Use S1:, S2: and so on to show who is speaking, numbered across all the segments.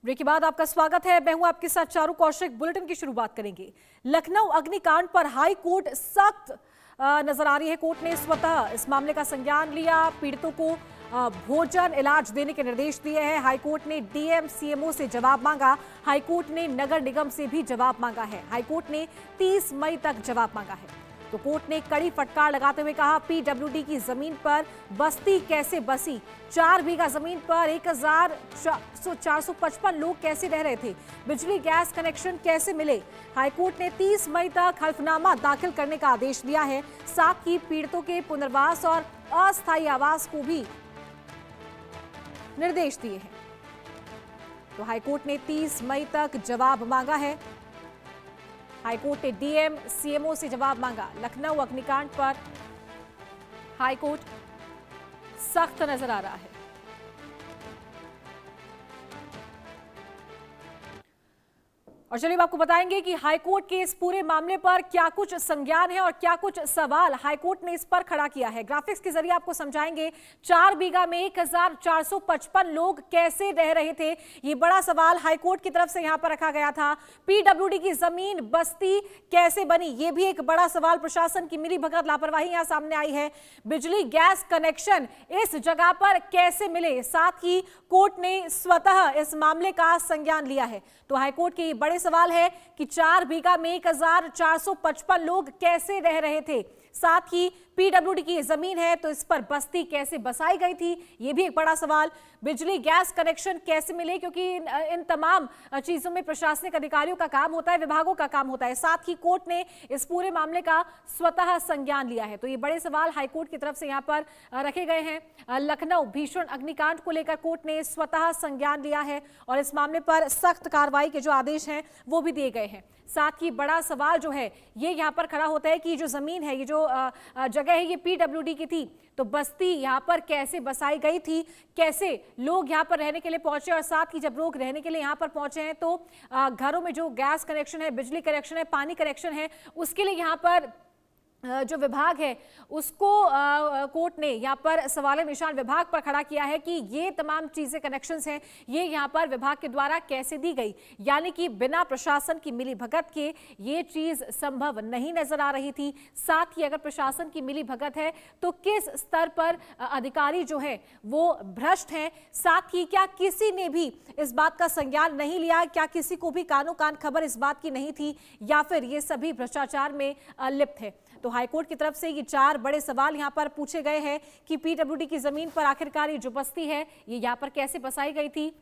S1: Break के बाद आपका स्वागत है। मैं हूं आपके साथ चारू कौशिक। बुलेटिन की शुरुआत करेंगे। लखनऊ अग्निकांड पर हाई कोर्ट सख्त नजर आ रही है। कोर्ट ने स्वतः इस मामले का संज्ञान लिया। पीड़ितों को भोजन इलाज देने के निर्देश दिए हैं। हाईकोर्ट ने डीएम सीएमओ से जवाब मांगा। हाईकोर्ट ने नगर निगम से भी जवाब मांगा है। हाईकोर्ट ने 30 मई तक जवाब मांगा है। तो कोर्ट ने कड़ी फटकार लगाते हुए कहा, पीडब्ल्यूडी की जमीन पर बस्ती कैसे बसी? 4 बीघा जमीन पर 1455 लोग कैसे रह रहे थे? बिजली गैस कनेक्शन कैसे मिले? हाईकोर्ट ने 30 मई तक हल्फनामा दाखिल करने का आदेश दिया है। साथ ही पीड़ितों के पुनर्वास और अस्थायी आवास को भी निर्देश दिए हैं। तो हाईकोर्ट ने 30 मई तक जवाब मांगा है। हाईकोर्ट ने डीएम सीएमओ से जवाब मांगा। लखनऊ अग्निकांड पर हाईकोर्ट सख्त नजर आ रहा है। और चलिए आपको बताएंगे कि हाईकोर्ट के इस पूरे मामले पर क्या कुछ संज्ञान है और क्या कुछ सवाल हाईकोर्ट ने इस पर खड़ा किया है। ग्राफिक्स के जरिए आपको समझाएंगे। 4 बीघा में 1455 लोग कैसे रह रहे थे, ये बड़ा सवाल हाईकोर्ट की तरफ से यहां पर रखा गया था। पीडब्ल्यूडी की जमीन बस्ती कैसे बनी, ये भी एक बड़ा सवाल। प्रशासन की मिलीभगत लापरवाही यहां सामने आई है। बिजली गैस कनेक्शन इस जगह पर कैसे मिले? साथ ही कोर्ट ने स्वतः इस मामले का संज्ञान लिया है। तो हाईकोर्ट के ये बड़े सवाल है कि 4 बीघा में 1455 लोग कैसे रह रहे थे। साथ ही पीडब्ल्यूडी की जमीन है तो इस पर बस्ती कैसे बसाई गई थी, यह भी एक बड़ा सवाल। बिजली गैस कनेक्शन कैसे मिले, क्योंकि इन तमाम चीजों में प्रशासनिक अधिकारियों का काम होता है, विभागों का काम होता है। साथ ही कोर्ट ने इस पूरे मामले का स्वतः संज्ञान लिया है। तो ये बड़े सवाल हाईकोर्ट की तरफ से यहां पर रखे गए हैं। लखनऊ भीषण अग्निकांड को लेकर कोर्ट ने स्वतः संज्ञान लिया है और इस मामले पर सख्त कार्रवाई के जो आदेश हैं वो भी दिए गए हैं। साथ ही बड़ा सवाल जो है ये यहाँ पर खड़ा होता है कि जो जमीन है, ये जो जगह है, ये पीडब्ल्यूडी की थी, तो बस्ती यहाँ पर कैसे बसाई गई थी, कैसे लोग यहाँ पर रहने के लिए पहुंचे? और साथ ही जब लोग रहने के लिए यहाँ पर पहुंचे हैं तो घरों में जो गैस कनेक्शन है, बिजली कनेक्शन है, पानी कनेक्शन है, उसके लिए यहाँ पर जो विभाग है उसको कोर्ट ने यहाँ पर सवाल निशान विभाग पर खड़ा किया है कि ये तमाम चीजें कनेक्शंस हैं, ये यहाँ पर विभाग के द्वारा कैसे दी गई। यानी कि बिना प्रशासन की मिलीभगत के ये चीज संभव नहीं नजर आ रही थी। साथ ही अगर प्रशासन की मिलीभगत है तो किस स्तर पर अधिकारी जो है वो भ्रष्ट हैं। साथ ही क्या किसी ने भी इस बात का संज्ञान नहीं लिया? क्या किसी को भी कानो कान खबर इस बात की नहीं थी, या फिर ये सभी भ्रष्टाचार में लिप्त है? तो हाईकोर्ट की तरफ से ये 4 बड़े सवाल यहां पर पूछे गए हैं कि पीडब्ल्यूडी की जमीन पर आखिरकार ये जो बस्ती है ये यहां पर कैसे बसाई गई थी।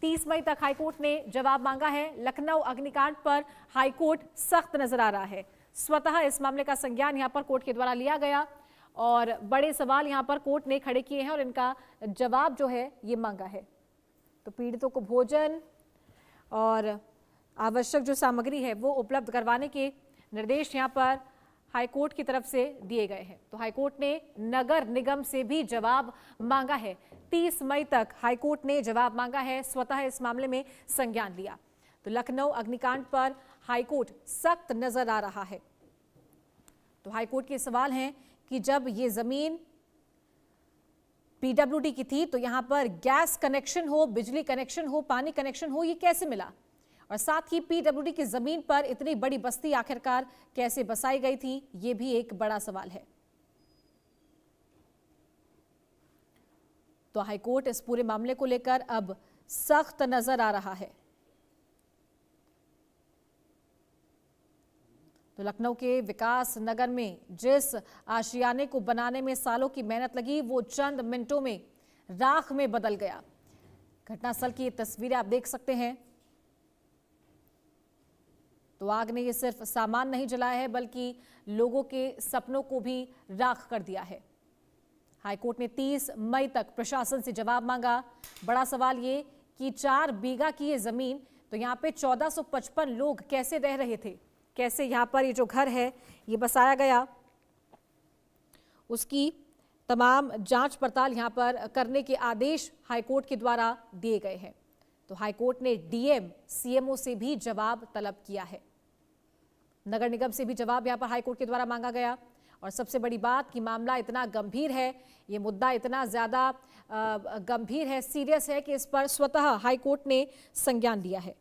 S1: 30 मई तक हाईकोर्ट ने जवाब मांगा है। लखनऊ अग्निकांड पर हाईकोर्ट सख्त नजर आ रहा है। स्वतः इस मामले का संज्ञान यहां पर कोर्ट के द्वारा लिया गया और बड़े सवाल यहां पर कोर्ट ने खड़े किए हैं और इनका जवाब जो है ये मांगा है। तो पीड़ितों को भोजन और आवश्यक जो सामग्री है वो उपलब्ध करवाने के निर्देश यहां पर हाईकोर्ट की तरफ से दिए गए हैं। तो हाईकोर्ट ने नगर निगम से भी जवाब मांगा है। 30 मई तक हाईकोर्ट ने जवाब मांगा है, स्वतः इस मामले में संज्ञान लिया। तो लखनऊ अग्निकांड पर हाईकोर्ट सख्त नजर आ रहा है। तो हाईकोर्ट के सवाल हैं कि जब ये जमीन पीडब्ल्यूडी की थी तो यहां पर गैस कनेक्शन हो, बिजली कनेक्शन हो, पानी कनेक्शन हो, ये कैसे मिला? और साथ ही पीडब्ल्यूडी की जमीन पर इतनी बड़ी बस्ती आखिरकार कैसे बसाई गई थी, यह भी एक बड़ा सवाल है। तो हाईकोर्ट इस पूरे मामले को लेकर अब सख्त नजर आ रहा है। तो लखनऊ के विकास नगर में जिस आशियाने को बनाने में सालों की मेहनत लगी वो चंद मिनटों में राख में बदल गया। घटनास्थल की ये तस्वीरें आप देख सकते हैं। तो आग ने ये सिर्फ सामान नहीं जलाया है बल्कि लोगों के सपनों को भी राख कर दिया है। हाईकोर्ट ने 30 मई तक प्रशासन से जवाब मांगा। बड़ा सवाल ये कि 4 बीघा की ये जमीन, तो यहाँ पे 1455 लोग कैसे रह रहे थे, कैसे यहाँ पर ये जो घर है ये बसाया गया, उसकी तमाम जांच पड़ताल यहाँ पर करने के आदेश हाईकोर्ट के द्वारा दिए गए हैं। तो हाईकोर्ट ने डीएम सीएमओ से भी जवाब तलब किया है। नगर निगम से भी जवाब यहां पर हाईकोर्ट के द्वारा मांगा गया और सबसे बड़ी बात कि मामला इतना गंभीर है, ये मुद्दा इतना ज्यादा गंभीर है, सीरियस है कि इस पर स्वतः हाईकोर्ट ने संज्ञान लिया है।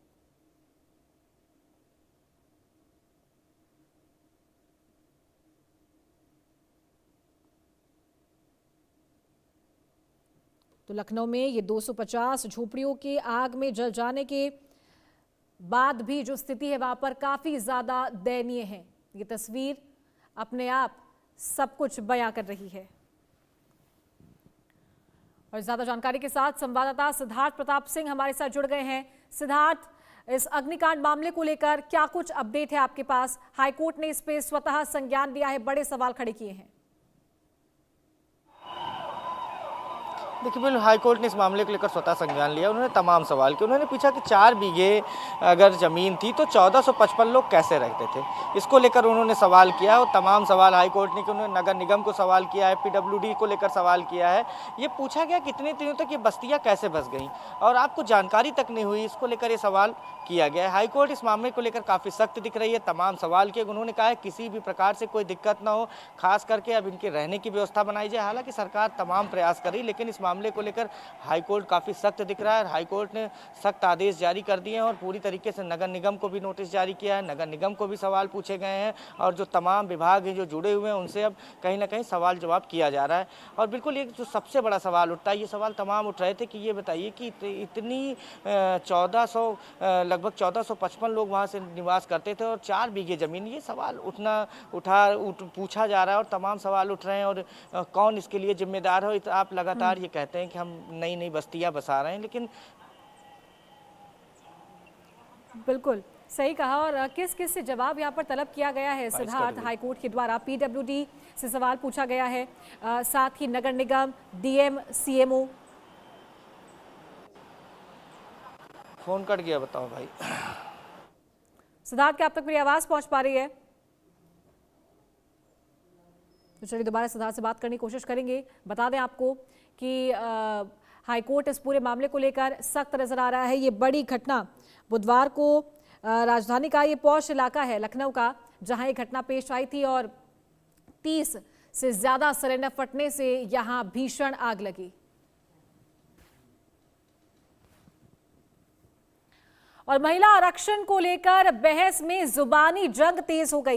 S1: तो लखनऊ में ये 250 झोपड़ियों के आग में जल जाने के बाद भी जो स्थिति है वहां पर काफी ज्यादा दयनीय है। ये तस्वीर अपने आप सब कुछ बयां कर रही है। और ज्यादा जानकारी के साथ संवाददाता सिद्धार्थ प्रताप सिंह हमारे साथ जुड़ गए हैं। सिद्धार्थ, इस अग्निकांड मामले को लेकर क्या कुछ अपडेट है आपके पास? हाईकोर्ट ने इस पे स्वतः संज्ञान लिया है, बड़े सवाल खड़े किए हैं।
S2: देखिए बिल्कुल, हाईकोर्ट ने इस मामले को लेकर स्वतः संज्ञान लिया। उन्होंने तमाम सवाल किए। उन्होंने पूछा कि 4 बीघे अगर ज़मीन थी तो 1455 लोग कैसे रहते थे, इसको लेकर उन्होंने सवाल किया। और तमाम सवाल हाईकोर्ट ने कि उन्होंने नगर निगम को सवाल किया है, PWD को लेकर सवाल किया है। ये पूछा गया कितने दिनों तक ये बस्तियाँ कैसे बस गईं और आपको जानकारी तक नहीं हुई, इसको लेकर ये सवाल किया गया है। हाईकोर्ट इस मामले को लेकर काफ़ी सख्त दिख रही है। तमाम सवाल किए। उन्होंने कहा है किसी भी प्रकार से कोई दिक्कत ना हो, खास करके अब इनके रहने की व्यवस्था बनाई जाए। हालांकि सरकार तमाम प्रयास कर रही, लेकिन इस मामले को लेकर हाईकोर्ट काफ़ी सख्त दिख रहा है। हाईकोर्ट ने सख्त आदेश जारी कर दिए हैं और पूरी तरीके से नगर निगम को भी नोटिस जारी किया है। नगर निगम को भी सवाल पूछे गए हैं और जो तमाम विभाग हैं जो जुड़े हुए हैं उनसे अब कहीं ना कहीं सवाल जवाब किया जा रहा है। और बिल्कुल एक जो सबसे बड़ा सवाल उठता है, ये सवाल तमाम उठ रहे थे कि ये बताइए कि इतनी 1400 लगभग 1455 लोग वहाँ से निवास करते थे और 4 बीघे ज़मीन, ये सवाल पूछा जा रहा है और तमाम सवाल उठ रहे हैं। और कौन इसके लिए जिम्मेदार हो? आप लगातार ये कहते हैं कि हम नई नई बस्तियां बसा रहे हैं, लेकिन
S1: बिल्कुल सही कहा। और किस किस से जवाब यहाँ पर तलब किया गया है सिद्धार्थ? हाईकोर्ट के द्वारा PWD से सवाल पूछा गया है, साथ ही नगर निगम, DM, CMO।
S2: फोन कट गया, बताओ भाई।
S1: सिद्धार्थ, क्या आप तक मेरी आवाज पहुंच पा रही है? तो चलिए दोबारा सिद्धार्थ से बात करने की कोशिश करेंगे। बता दें आपको कि हाईकोर्ट इस पूरे मामले को लेकर सख्त नजर आ रहा है। ये बड़ी घटना बुधवार को राजधानी का ये पॉश इलाका है लखनऊ का, जहां ये घटना पेश आई थी और 30 से ज्यादा सिलेंडर फटने से यहां भीषण आग लगी। और महिला आरक्षण को लेकर बहस में जुबानी जंग तेज हो गई।